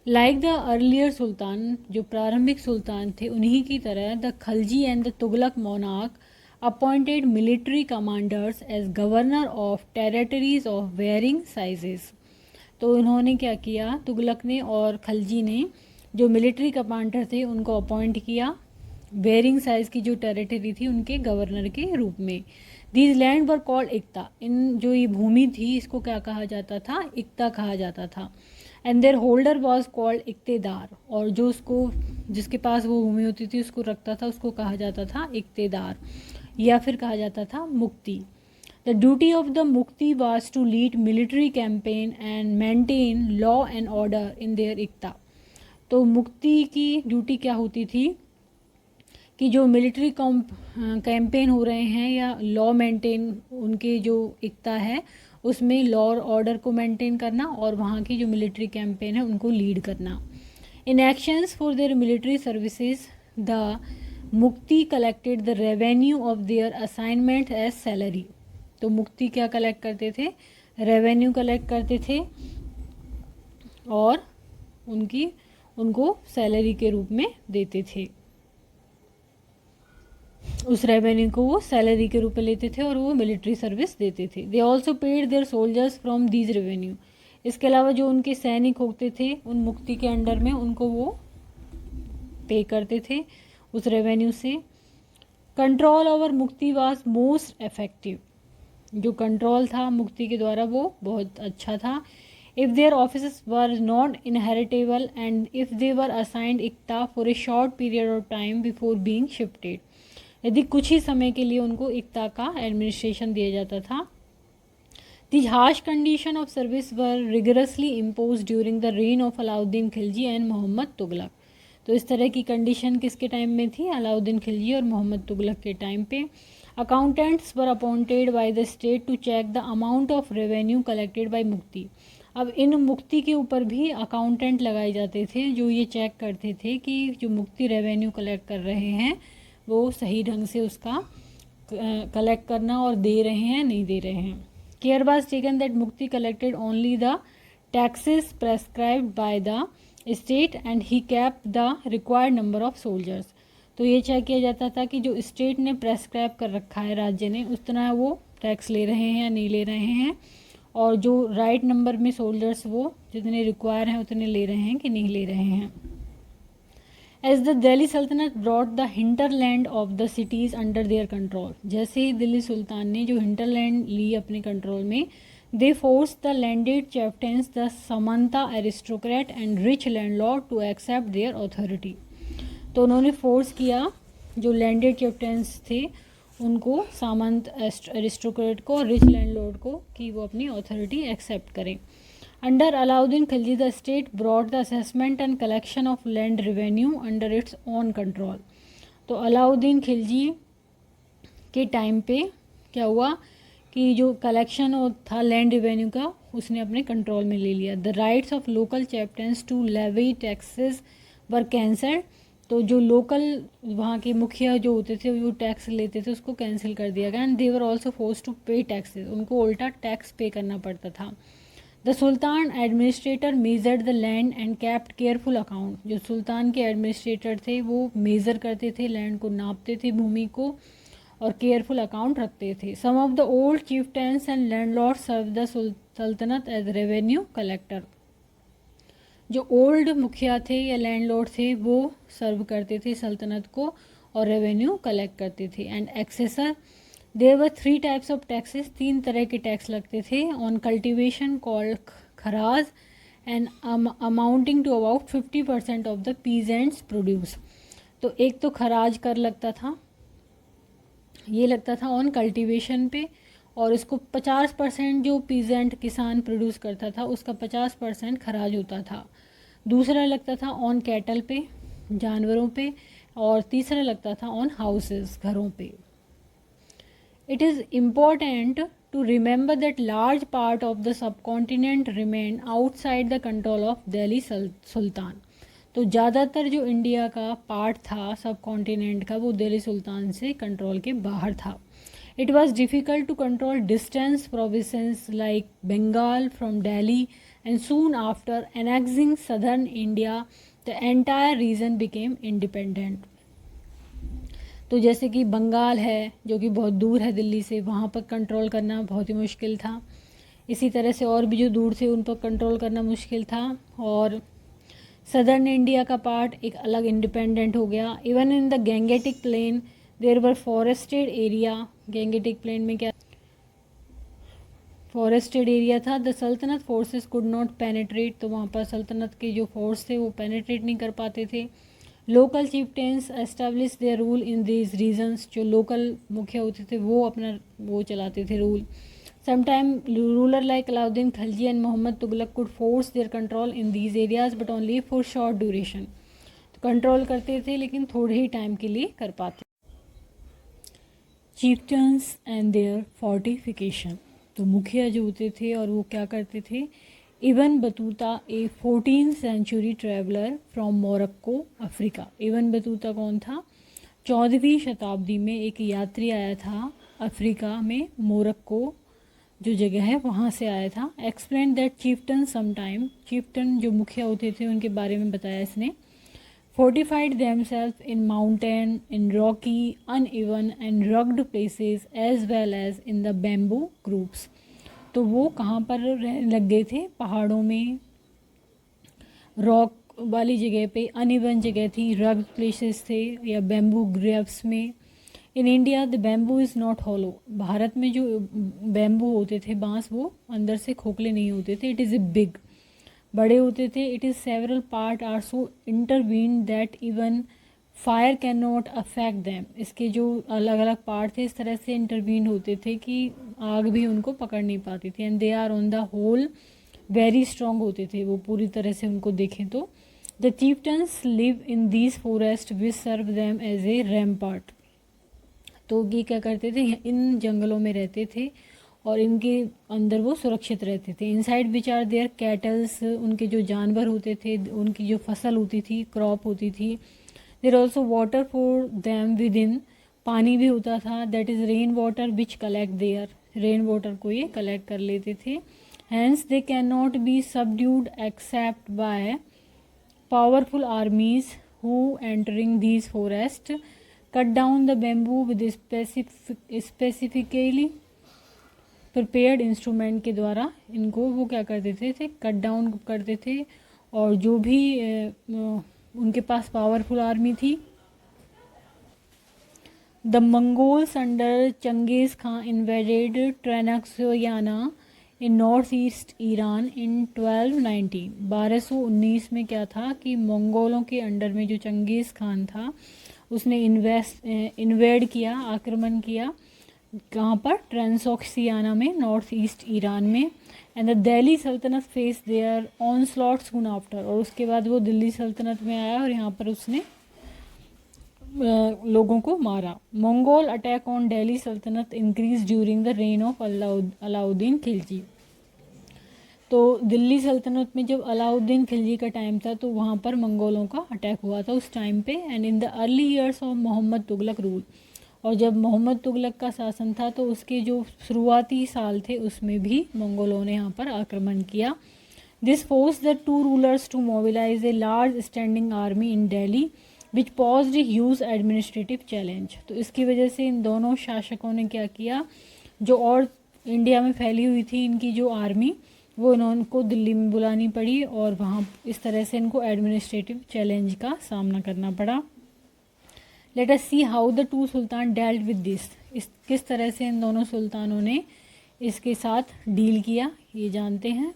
लाइक द अर्लियर सुल्तान, जो प्रारंभिक सुल्तान थे उन्हीं की तरह the Khalji and the Tughlaq monarch appointed military commanders as governor of territories of varying sizes. तो उन्होंने क्या किया, तुगलक ने और खलजी ने जो मिलिट्री कमांडर थे उनको अपॉइंट किया वेयरिंग साइज की जो टेरिटरी थी उनके गवर्नर के रूप में। दीज लैंड वर कॉल्ड इक्ता, इन जो ये भूमि थी इसको क्या कहा जाता था, इक्ता कहा जाता था। And their holder was called iqtadar, और जो उसको जिसके पास वो भूमि होती थी उसको रखता था उसको कहा जाता था इक्तेदार, या फिर कहा जाता था muqti. The duty of the muqti was to lead military campaign and maintain law and order in their iqta. तो मुक्ति की ड्यूटी क्या होती थी कि जो मिलिट्री कैंपेन हो रहे हैं या लॉ मेंटेन, उनके जो इक्ता है उसमें लॉ और ऑर्डर को मेंटेन करना और वहाँ की जो मिलिट्री कैंपेन है उनको लीड करना। In actions for their military services the muqti collected the revenue of their assignment as salary. तो मुक्ति क्या कलेक्ट करते थे, रेवेन्यू कलेक्ट करते थे और उनको सैलरी के रूप में देते थे। उस रेवेन्यू को वो सैलरी के रूप में लेते थे और वो मिलिट्री सर्विस देते थे। They also paid their soldiers from these revenue. इसके अलावा जो उनके सैनिक होते थे उन मुक्ति के अंडर में उनको वो पे करते थे उस रेवेन्यू से। Control over muqti was most effective, जो कंट्रोल था मुक्ति के द्वारा वो बहुत अच्छा था। If their office were not inheritable and if they were assigned iqta for a short period of time before being shifted, यदि कुछ ही समय के लिए उनको इक्ता का एडमिनिस्ट्रेशन दिया जाता था। The harsh condition of service were rigorously impose during the reign of Alauddin Khilji and Mohammad Tughlaq. तो इस तरह की कंडीशन किसके टाइम में थी, अलाउद्दीन खिलजी और मोहम्मद तुगलक के टाइम पे। Accountants were appointed by the state to check the amount of revenue collected by मुक्ति। अब इन मुक्ति के ऊपर भी अकाउंटेंट लगाए जाते थे जो ये चेक करते थे कि जो मुक्ति रेवेन्यू कलेक्ट कर रहे हैं वो सही ढंग से उसका कलेक्ट करना और दे रहे हैं नहीं दे रहे हैं। केयर वाज टेकन दैट मुक्ति collected only the taxes prescribed bye the state and he kept the required number of soldiers. तो ये चेक किया जाता था कि जो स्टेट ने प्रेस्क्राइब कर रखा है राज्य ने उतना वो टैक्स ले रहे हैं या नहीं ले रहे हैं, और जो राइट नंबर में सोल्जर्स वो जितने रिक्वायर हैं उतने ले रहे हैं कि नहीं ले रहे हैं। एज द दिल्ली सल्तनत brought the hinterland of the cities under their control, जैसे ही दिल्ली सुल्तान ने जो हिंटरलैंड ली अपने कंट्रोल में, they force the landed chieftains the samanta aristocrat and rich landlord to accept their authority. तो उन्होंने फोर्स किया जो लैंडेड चैप्टेंस थे उनको, सामंत एरिस्टोक्रेट को, रिच लैंडलॉर्ड को, कि वो अपनी अथॉरिटी एक्सेप्ट करें। Under Alauddin Khilji the state brought the assessment and collection of land revenue under its own control. तो अलाउद्दीन खिलजी के टाइम पे क्या हुआ कि जो कलेक्शन था लैंड रेवेन्यू का उसने अपने कंट्रोल में ले लिया। The rights of local chieftains to levy taxes were cancelled. तो जो लोकल वहाँ के मुखिया जो होते थे वो टैक्स लेते थे उसको कैंसिल कर दिया गया। And they were also force to pay taxes, उनको उल्टा टैक्स पे करना पड़ता था। The sultan administrator measured the land and kept careful account. जो सुल्तान के एडमिनिस्ट्रेटर थे वो मेज़र करते थे, लैंड को नापते थे, भूमि को, और केयरफुल अकाउंट रखते थे। Some of the old chieftains and landlord serve the sultanate as revenue collector. जो ओल्ड मुखिया थे या लैंडलॉर्ड थे वो सर्व करते थे सल्तनत को और रेवेन्यू कलेक्ट करते थे। And assessor, there were 3 types of taxes, 3 तरह के टैक्स लगते थे on cultivation called kharaj and amounting to about 50% of the peasants produce. तो एक तो खराज कर लगता था, ये लगता था ऑन कल्टीवेशन पे, और इसको 50% जो पीजेंट किसान प्रोड्यूस करता था उसका 50% खराज होता था। दूसरा लगता था ऑन कैटल पे, जानवरों पे, और तीसरा लगता था ऑन हाउसेस, घरों पे। It is important to remember that large part of the subcontinent remain outside the control of Delhi sultan. तो ज़्यादातर जो इंडिया का पार्ट था सब कॉन्टिनेंट का वो दिल्ली सुल्तान से कंट्रोल के बाहर था। It was difficult to control distance provinces like Bengal from Delhi and soon after annexing southern India, the entire region became independent. तो जैसे कि बंगाल है जो कि बहुत दूर है दिल्ली से, वहाँ पर कंट्रोल करना बहुत ही मुश्किल था। इसी तरह से और भी जो दूर थे उन पर कंट्रोल करना मुश्किल था, और सदर्न इंडिया का पार्ट एक अलग इंडिपेंडेंट हो गया। Even in the Gangetic plain there were forested area. Gangetic plain में क्या फॉरेस्टेड एरिया था। The sultanate forces could not penetrate, तो वहाँ पर सल्तनत के जो फोर्स थे वो पेनेट्रेट नहीं कर पाते थे। Local chieftains establish their rule in these regions, जो लोकल मुखिया होते थे वो अपना वो चलाते थे rule. Sometime ruler like Alauddin Khilji and Mohammad Tughlaq could force their control in these areas but only for short duration. तो कंट्रोल करते थे लेकिन थोड़े ही टाइम के लिए कर पाते। चीफ्टन्स एंड देयर फोर्टिफिकेशन, तो मुखिया जो होते थे और वो क्या करते थे। Ibn Battuta a 14th century traveller from Morocco Africa. Ibn Battuta कौन था? 14वीं शताब्दी में एक यात्री आया था अफ्रीका में, मोरक्को जो जगह है वहाँ से आया था। एक्सप्लेन दैट चीफ्टन समटाइम, चीफ्टन जो मुखिया होते थे उनके बारे में बताया इसने। fortified themselves in mountain, in rocky, uneven and rugged places as well as in the bamboo groups। तो वो कहाँ पर रहने लग गए थे? पहाड़ों में, रॉक वाली जगह पे, अनइवन जगह थी, रग्ड प्लेसेस थे, या बैम्बू ग्रेव्स में। In India the bamboo is not hollow. Bharat में जो बैम्बू होते थे, बांस, वो अंदर से खोखले नहीं होते थे। इट इज़ ए बिग, बड़े होते थे। It is several part are so intervene that even fire can not affect them. इसके जो अलग अलग पार्ट थे इस तरह से इंटरवीन होते थे कि आग भी उनको पकड़ नहीं पाती थी। And they are on the whole very strong होते थे वो, पूरी तरह से उनको देखें तो। The chieftains live in these forest which serve them as a rampart. तो ये क्या करते थे? इन जंगलों में रहते थे और इनके अंदर वो सुरक्षित रहते थे। Inside which are their cattles, उनके जो जानवर होते थे, उनकी जो फसल होती थी, क्रॉप होती थी। There also water for them within, पानी भी होता था। That is rain water which collect there, rain water को ये कलेक्ट कर लेते थे। Hence they can not be subdued except by powerful armies who entering these forest cut down the bamboo with specifically prepared instrument के द्वारा इनको वो क्या करते थे कट डाउन करते थे। और जो भी उनके पास पावरफुल आर्मी थी। The Mongols under Genghis Khan invaded Transoxiana in north east Iran in 1290। 1219 में क्या था कि मंगोलों के अंडर में जो चंगेज़ खान था उसने इन्वेड किया, आक्रमण किया। कहाँ पर? ट्रांसोक्सियाना में, नॉर्थ ईस्ट ईरान में। And the Delhi sultanate face their onslaught soon after, और उसके बाद वो दिल्ली सल्तनत में आया और यहाँ पर उसने लोगों को मारा। मंगोल अटैक ऑन दिल्ली सल्तनत increase during the reign of Alauddin Khilji. तो दिल्ली सल्तनत में जब अलाउद्दीन खिलजी का टाइम था तो वहाँ पर मंगोलों का अटैक हुआ था उस टाइम पे। And in the early years of Mohammad Tughlaq rule, और जब मोहम्मद तुगलक का शासन था तो उसके जो शुरुआती साल थे उसमें भी मंगोलों ने यहाँ पर आक्रमण किया। This force the two rulers to mobilise a large standing army in Delhi which posed a huge administrative challenge. तो इसकी वजह से इन दोनों शासकों ने क्या किया, जो और इंडिया में फैली हुई थी इनकी जो आर्मी, वो इनको दिल्ली में बुलानी पड़ी और वहाँ इस तरह से इनको एडमिनिस्ट्रेटिव चैलेंज का सामना करना पड़ा। Let us see how the two Sultan dealt with this. इस किस तरह से इन दोनों सुल्तानों ने इसके साथ डील किया, ये जानते हैं।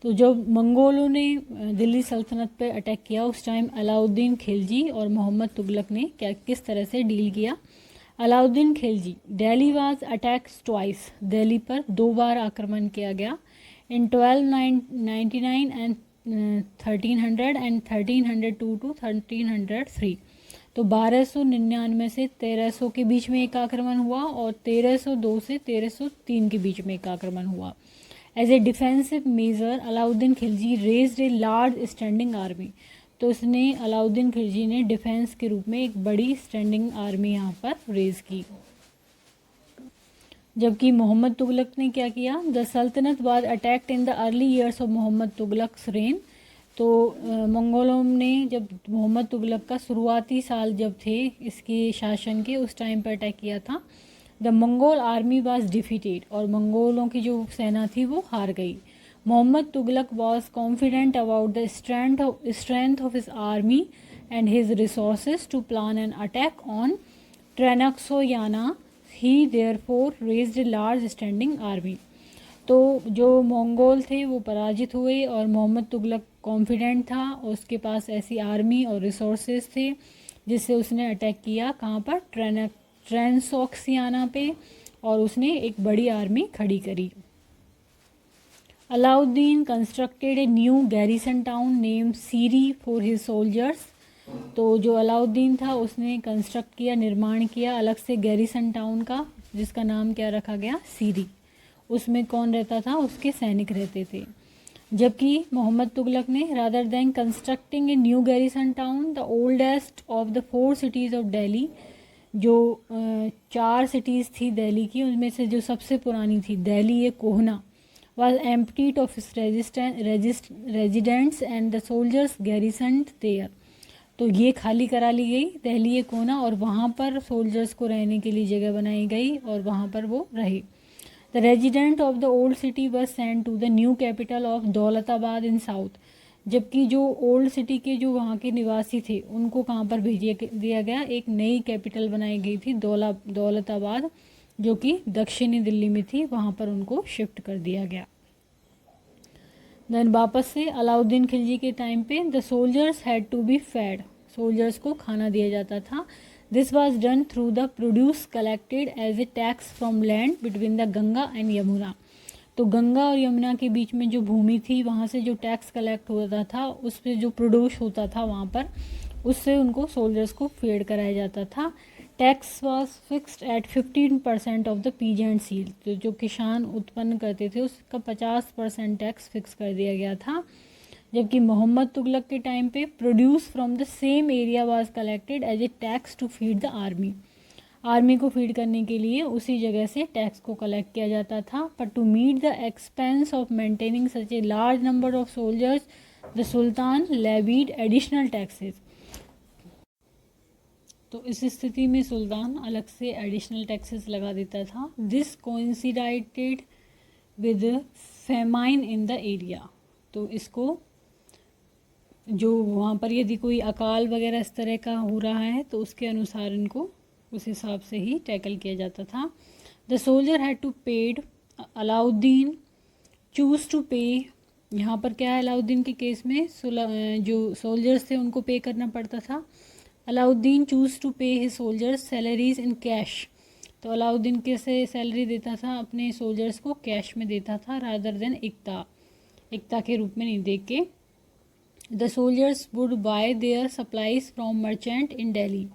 तो जब मंगोलों ने दिल्ली सल्तनत पर अटैक किया उस टाइम अलाउद्दीन खिलजी और मोहम्मद तुगलक ने क्या किस तरह से डील किया। Alauddin Khilji, Delhi was attacks twice, Delhi पर 2 बार आक्रमण किया गया। इन 1299 एंड 1300 एंड 1302 टू 1303। तो 1299 से 1300 के बीच में एक आक्रमण हुआ और 1302 से 1303 के बीच में एक आक्रमण हुआ। As a defensive measure Alauddin Khilji raised a large standing army. तो इसने अलाउद्दीन खिलजी ने डिफेंस के रूप में एक बड़ी स्टैंडिंग आर्मी यहाँ पर रेज की। जबकि मोहम्मद तुगलक ने क्या किया, the sultanate was attacked in the early years of Mohammad Tughlaq's reign. तो मंगोलों ने जब मोहम्मद तुगलक का शुरुआती साल जब थे इसके शासन के, उस टाइम पर अटैक किया था। The Mongol army was defeated, और मंगोलों की जो सेना थी वो हार गई। Mohammad Tughlaq was confident about the strength of his army and his resources to plan an attack on Transoxiana. He therefore raised a large standing army. तो जो मंगोल थे वो पराजित हुए और मोहम्मद तुगलक कॉन्फिडेंट था, उसके पास ऐसी आर्मी और रिसोर्सेज थे जिससे उसने अटैक किया कहाँ पर, ट्रेनसोक्सियाना पे, और उसने एक बड़ी आर्मी खड़ी करी। Alauddin constructed a new garrison town name Siri for his soldiers. तो जो अलाउद्दीन था उसने कंस्ट्रक्ट किया, निर्माण किया अलग से गैरिसन टाउन का, जिसका नाम क्या रखा गया, सीरी। उसमें कौन रहता था, उसके सैनिक रहते थे। जबकि मोहम्मद तुगलक ने rather than constructing A new garrison town the oldest of the 4 cities of Delhi, जो 4 सिटीज़ थी दिल्ली की, उनमें से जो सबसे पुरानी थी दिल्ली ये कोहना, was emptied of its residents and the soldiers garrisoned there। तो ये खाली करा ली गई दिल्ली ये कोना, और वहाँ पर सोल्जर्स को रहने के लिए जगह बनाई गई और वहाँ पर वो रहे। The resident of the old city was send to the new capital of Daulatabad in south. जबकि जो ओल्ड सिटी के जो वहाँ के निवासी थे उनको कहाँ पर भेज दिया गया, एक नई कैपिटल बनाई गई थी दौलताबाद, जो कि दक्षिणी दिल्ली में थी, वहाँ पर उनको शिफ्ट कर दिया गया। देन वापस से अलाउद्दीन खिलजी के टाइम पे the soldiers had to be fed, soldiers को खाना दिया जाता था। This was done through the produce collected as a tax from land between the Ganga and Yamuna. तो गंगा और यमुना के बीच में जो भूमि थी वहाँ से जो टैक्स कलेक्ट होता था, उस पर जो प्रोड्यूस होता था वहाँ पर, उससे उनको सोल्जर्स को फेड कराया जाता था। Tax was fixed at 15% of the peasant seal. तो जो किसान उत्पन्न करते थे उसका 50% टैक्स फिक्स कर दिया गया था। जबकि मोहम्मद तुगलक के टाइम पे produce from the same area was collected as a tax to feed the army. Army को फीड करने के लिए उसी जगह से टैक्स को कलेक्ट किया जाता था। पर to meet the expense of maintaining such a large number of soldiers the sultan levied additional taxes. तो इस स्थिति में सुल्तान अलग से एडिशनल टैक्सेस लगा देता था। This coincided with famine in the area. तो इसको जो वहाँ पर यदि कोई अकाल वगैरह इस तरह का हो रहा है तो उसके अनुसार इनको उस हिसाब से ही टैकल किया जाता था। The soldier had to paid, Alauddin chose to pay. यहाँ पर क्या है, अलाउद्दीन के केस में जो सोल्जर्स थे उनको पे करना पड़ता था। अलाउद्दीन चूज़ टू पे his soldiers salaries in cash. तो अलाउद्दीन कैसे सैलरी देता था, अपने सोल्जर्स को कैश में देता था, रादर देन इक्ता के रूप में नहीं दे के। The soldiers would buy there supplies from merchant इन दिल्ली।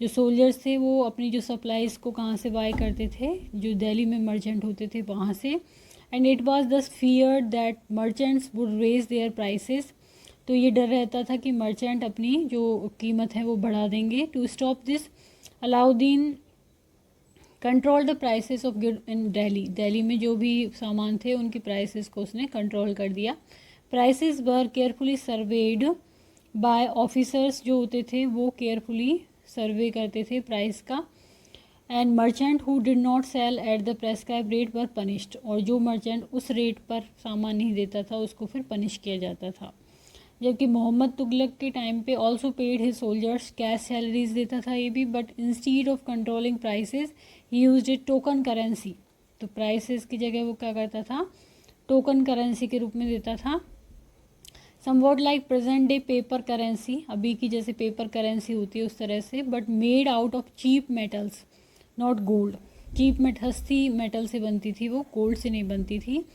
जो सोल्जर्स थे वो अपनी जो सप्लाईज़ को कहाँ से बाय करते थे, जो दिल्ली में मर्चेंट होते थे वहाँ से। And it was thus feared that merchants would raise their prices. तो ये डर रहता था कि मर्चेंट अपनी जो कीमत है वो बढ़ा देंगे। To stop this Alauddin control the prices of good in Delhi. Delhi में जो भी सामान थे उनकी प्राइसेस को उसने कंट्रोल कर दिया। प्राइसेस वर केयरफुली सर्वेड बाय ऑफिसर्स, जो होते थे वो केयरफुली सर्वे करते थे प्राइस का। And merchant who did not sell at the prescribe rate were punished. और जो मर्चेंट उस रेट पर सामान नहीं देता था उसको फिर पनिश किया जाता था। जबकि मोहम्मद तुगलक के टाइम पे also paid his soldiers, cash salaries देता था ये भी, but instead of controlling prices he used A token currency. तो प्राइसेस की जगह वो क्या करता था, टोकन करेंसी के रूप में देता था। Somewhat like present day paper currency, अभी की जैसे पेपर करेंसी होती है उस तरह से, but made out of cheap metals not gold. Cheap सस्ती मेटल से बनती थी वो, गोल्ड से नहीं बनती थी,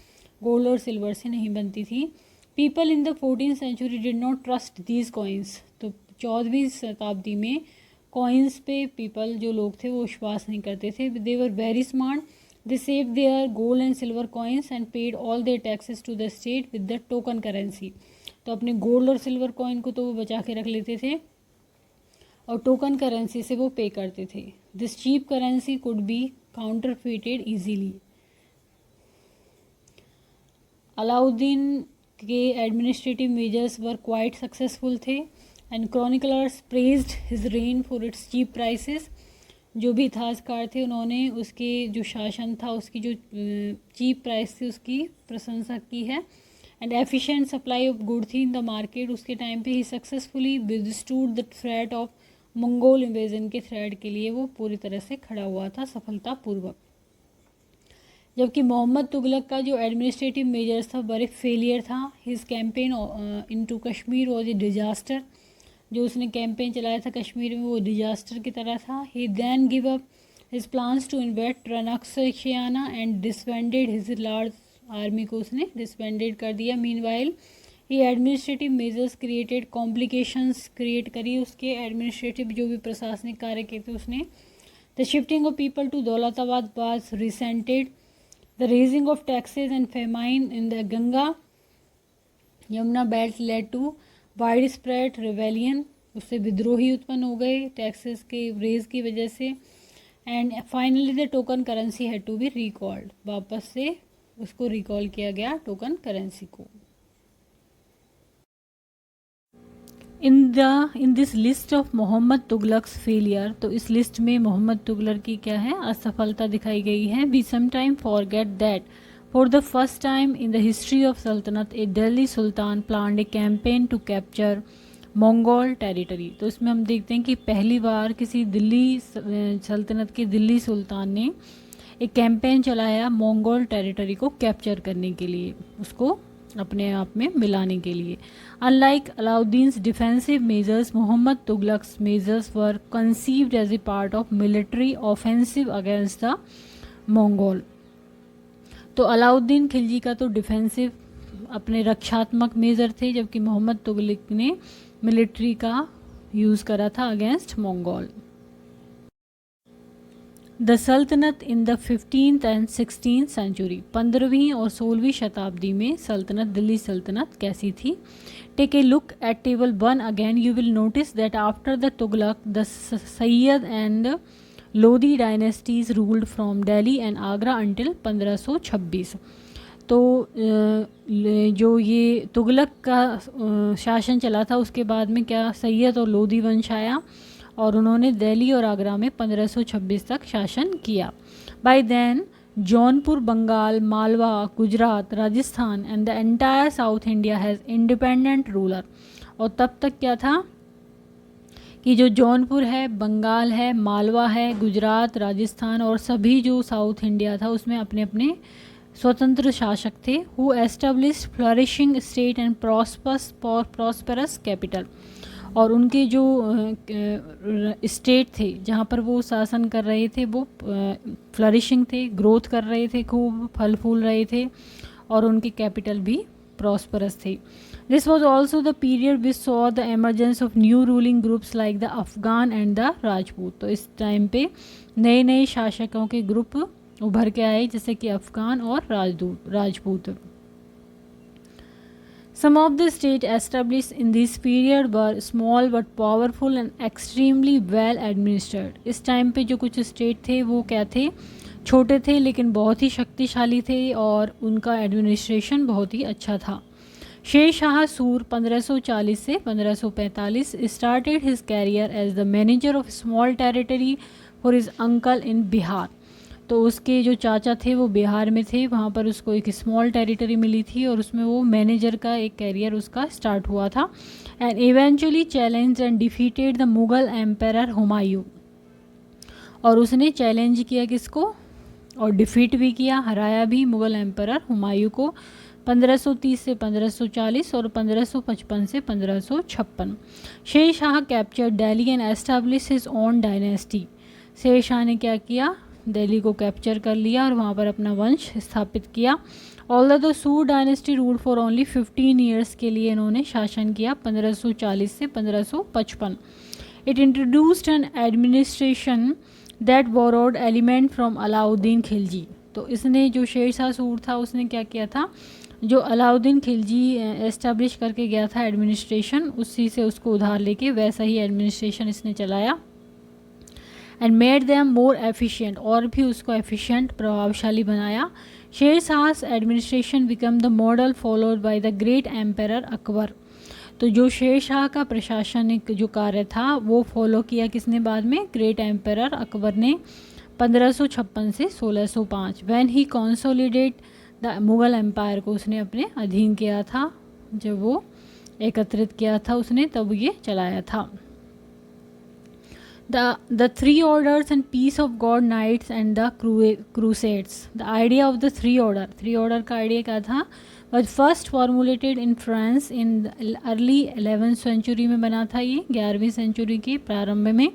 गोल्ड और सिल्वर से नहीं बनती थी। People in the 14th century did not trust these coins. तो 14वीं शताब्दी में कॉइन्स पे पीपल जो लोग थे वो विश्वास नहीं करते थे। They were very smart, they save their gold and silver coins and paid all their taxes to the state with the token currency. तो अपने गोल्ड और सिल्वर कॉइन को तो वो बचा के रख लेते थे और टोकन करेंसी से वो पे करते थे। This cheap currency could be counterfeited easily. Alauddin के administrative measures were quite successful थे and chroniclers praised his reign for its cheap prices. जो भी इतिहासकार थे उन्होंने उसके जो शासन था उसकी जो चीप प्राइस थी उसकी प्रशंसा की है. And efficient supply of good थी इन द मार्केट. उसके टाइम पे ही successfully withstood the threat of Mongol invasion के थ्रेट के लिए वो पूरी तरह से खड़ा हुआ था सफलतापूर्वक. जबकि मोहम्मद तुगलक का जो एडमिनिस्ट्रेटिव मेजर्स था बड़े फेलियर था. His campaign into Kashmir was a disaster. जो उसने कैंपेन चलाया था कश्मीर में वो डिजास्टर की तरह था. He then give up his plans to invade Transoxiana and disbanded his large army को उसने डिसबैंडेड कर दिया. Meanwhile he administrative measures created complications create करी. उसके एडमिनिस्ट्रेटिव जो भी प्रशासनिक कार्य किए थे उसने. The shifting of people to Daulatabad was resented. The raising of taxes and famine in the Ganga Yamuna belt led to widespread rebellion. उससे विद्रोही उत्पन्न हो गए टैक्सेस के रेज की वजह से. And finally the token currency had to be recalled. वापस से उसको रिकॉल किया गया टोकन करेंसी को. In this list of Mohammad Tughlaq's failure. तो इस लिस्ट में मोहम्मद तुगलक की क्या है असफलता दिखाई गई है. We sometime forget that for the first time in the history of sultanate a Delhi sultan planned a campaign to capture Mongol territory. तो इसमें हम देखते हैं कि पहली बार किसी दिल्ली सल्तनत के दिल्ली सुल्तान ने एक कैंपेन चलाया मंगोल टेरिटरी को कैप्चर करने के लिए, उसको अपने आप में मिलाने के लिए. Unlike Alauddin's defensive measures, Mohammad Tughlaq's measures were conceived as a part of military offensive against the Mongol. तो अलाउद्दीन खिलजी का तो डिफेंसिव अपने रक्षात्मक मेजर थे, जबकि मोहम्मद तुगलक ने मिलिट्री का यूज़ करा था against Mongol. The sultanate in the 15th and 16th century. 15वीं और 16वीं शताब्दी में सल्तनत दिल्ली सल्तनत कैसी थी. Take a look at table 1 again. You will notice that after the Tughlaq the Sayyid and Lodhi dynasties ruled from Delhi and Agra until 1526. तो जो ये तुगलक का शासन चला था उसके बाद में क्या सैयद और लोधी वंश आया और उन्होंने दिल्ली और आगरा में 1526 तक शासन किया. By then Jaunpur, Bengal, Malwa, Gujarat, Rajasthan and the entire south India has independent ruler. और तब तक क्या था कि जो जौनपुर है, बंगाल है, मालवा है, गुजरात, राजस्थान और सभी जो साउथ इंडिया था उसमें अपने अपने स्वतंत्र शासक थे. Who established flourishing state and prosperous capital. और उनके जो स्टेट थे जहाँ पर वो शासन कर रहे थे वो फ्लरिशिंग थे, ग्रोथ कर रहे थे, खूब फल फूल रहे थे और उनके कैपिटल भी प्रॉस्परस थे. This was also the period which saw the emergence of new ruling groups like the Afghan and the Rajput. तो इस टाइम पे नए नए शासकों के ग्रुप उभर के आए जैसे कि अफगान और Rajput. Some of the states established in this period were small but powerful and extremely well administered. इस टाइम पे जो कुछ स्टेट थे वो क्या थे, छोटे थे लेकिन बहुत ही शक्तिशाली थे और उनका एडमिनिस्ट्रेशन बहुत ही अच्छा था. शेर शाह सूर 1540 से 1545 started his career as the manager of small territory for his uncle in Bihar. तो उसके जो चाचा थे वो बिहार में थे, वहाँ पर उसको एक स्मॉल टेरिटरी मिली थी और उसमें वो मैनेजर का एक कैरियर उसका स्टार्ट हुआ था. And eventually challenge and defeated the Mughal empire Humayun. और उसने चैलेंज किया किसको और डिफीट भी किया, हराया भी मुग़ल एम्पायर हुमायूं को 1530 से 1540 और 1555 से 1556. Sher Shah capture Delhi and establish his own dynasty. Sher Shah ने क्या किया, दिल्ली को कैप्चर कर लिया और वहाँ पर अपना वंश स्थापित किया. Although the Sur dynasty rule for only 15 years के लिए इन्होंने शासन किया 1540 से 1555. It introduced an administration that borrowed element from Alauddin Khilji. तो इसने जो शेर शाह सूर था उसने क्या किया था, जो अलाउद्दीन खिलजी एस्टैब्लिश करके गया था एडमिनिस्ट्रेशन, उसी से उसको उधार लेके वैसा ही एडमिनिस्ट्रेशन इसने चलाया. And made them more efficient, और भी उसको एफिशिएंट प्रभावशाली बनाया. Sher Shah's administration become the model followed by the great emperor Akbar. तो जो शेर शाह का प्रशासनिक जो कार्य था वो फॉलो किया किसने बाद में, ग्रेट एम्परर अकबर ने 1556 से 1605. When he consolidate the Mughal empire को उसने अपने अधीन किया था, जब वो एकत्रित किया था उसने तब ये चलाया था. The three orders and peace of God knights and the crusades. The idea of the three order का idea क्या था, was first formulated in France in the early 11th century में बना था ये 11वीं सेंचुरी के प्रारंभ में.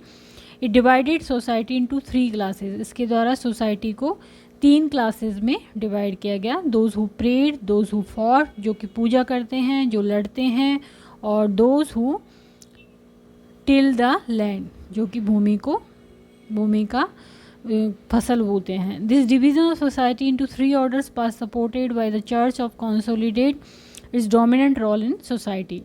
It divided society into three classes. इसके द्वारा सोसाइटी को 3 क्लासेस में डिवाइड किया गया. Those who prayed, those who fought, जो कि पूजा करते हैं, जो लड़ते हैं, और those who till the land, जो कि भूमि का फसल बोते हैं. This division of society into 3 orders was supported by the church of consolidate its dominant role in society.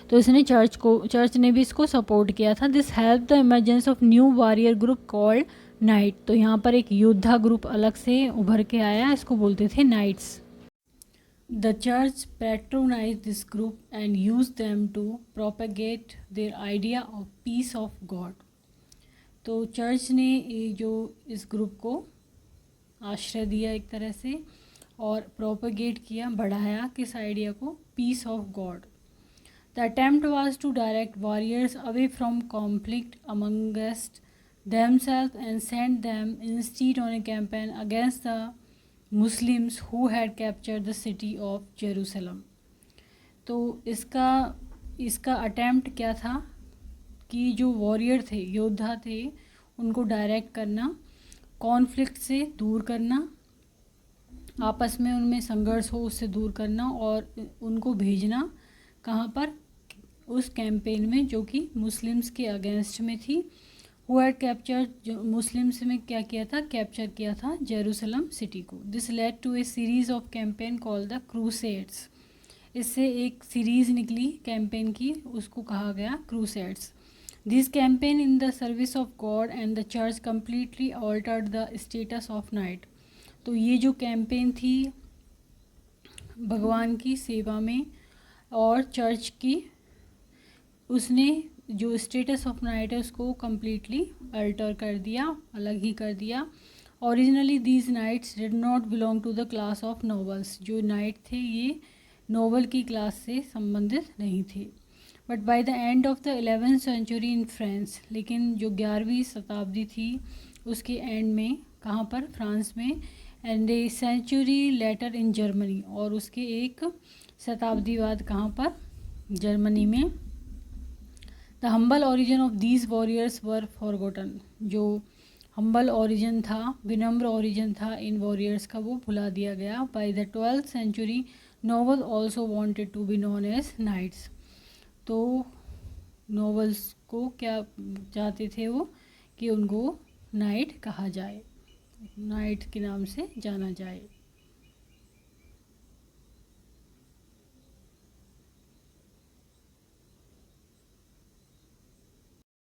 तो इसने चर्च ने भी इसको सपोर्ट किया था. This help the emergence of new warrior group called knight. तो यहाँ पर एक योद्धा ग्रुप अलग से उभर के आया, इसको बोलते थे nights. The church patronized this group and used them to propagate their idea of peace of God. तो चर्च ने जो इस ग्रुप को आश्रय दिया एक तरह से और प्रोपेगेट किया, बढ़ाया किस आइडिया को, peace of God. The attempt was to direct warriors away from conflict amongst themselves and send them instead on a campaign against the Muslims who had captured the city of Jerusalem. तो इसका attempt क्या था कि जो warrior थे, योद्धा थे, उनको डायरेक्ट करना, कॉन्फ्लिक्ट से दूर करना, आपस में उनमें संघर्ष हो उससे दूर करना, और उनको भेजना कहाँ पर, उस कैंपेन में जो कि मुस्लिम्स के अगेंस्ट में थी. हु हैड कैप्चर, जो मुस्लिम्स में क्या किया था, कैप्चर किया था जेरूसलम सिटी को. This led to a series of campaign called the Crusades. इससे एक सीरीज निकली कैंपेन की, उसको कहा गया Crusades. This campaign in the service of God and the church completely altered the status of knight. तो ये जो कैंपेन थी भगवान की सेवा में और चर्च की, उसने जो स्टेटस ऑफ नाइट है उसको कम्प्लीटली अल्टर कर दिया, अलग ही कर दिया. Originally these knights did not belong to the class of nobles. जो नाइट थे ये नोबल की क्लास से संबंधित नहीं थे. But by the end of the 11th century in France, लेकिन जो 11वीं शताब्दी थी उसके एंड में, कहाँ पर, फ्रांस में, and a century later in Germany, और उसके एक शताब्दी बाद कहाँ पर, जर्मनी में. The humble origin of these warriors were forgotten. जो हम्बल ओरिजिन था, विनम्र ओरिजिन था इन वॉरियर्स का, वो भुला दिया गया. By the 12th century noble also wanted to be known as knights. तो नोबल्स को क्या चाहते थे वो, कि उनको नाइट कहा जाए, नाइट के नाम से जाना जाए.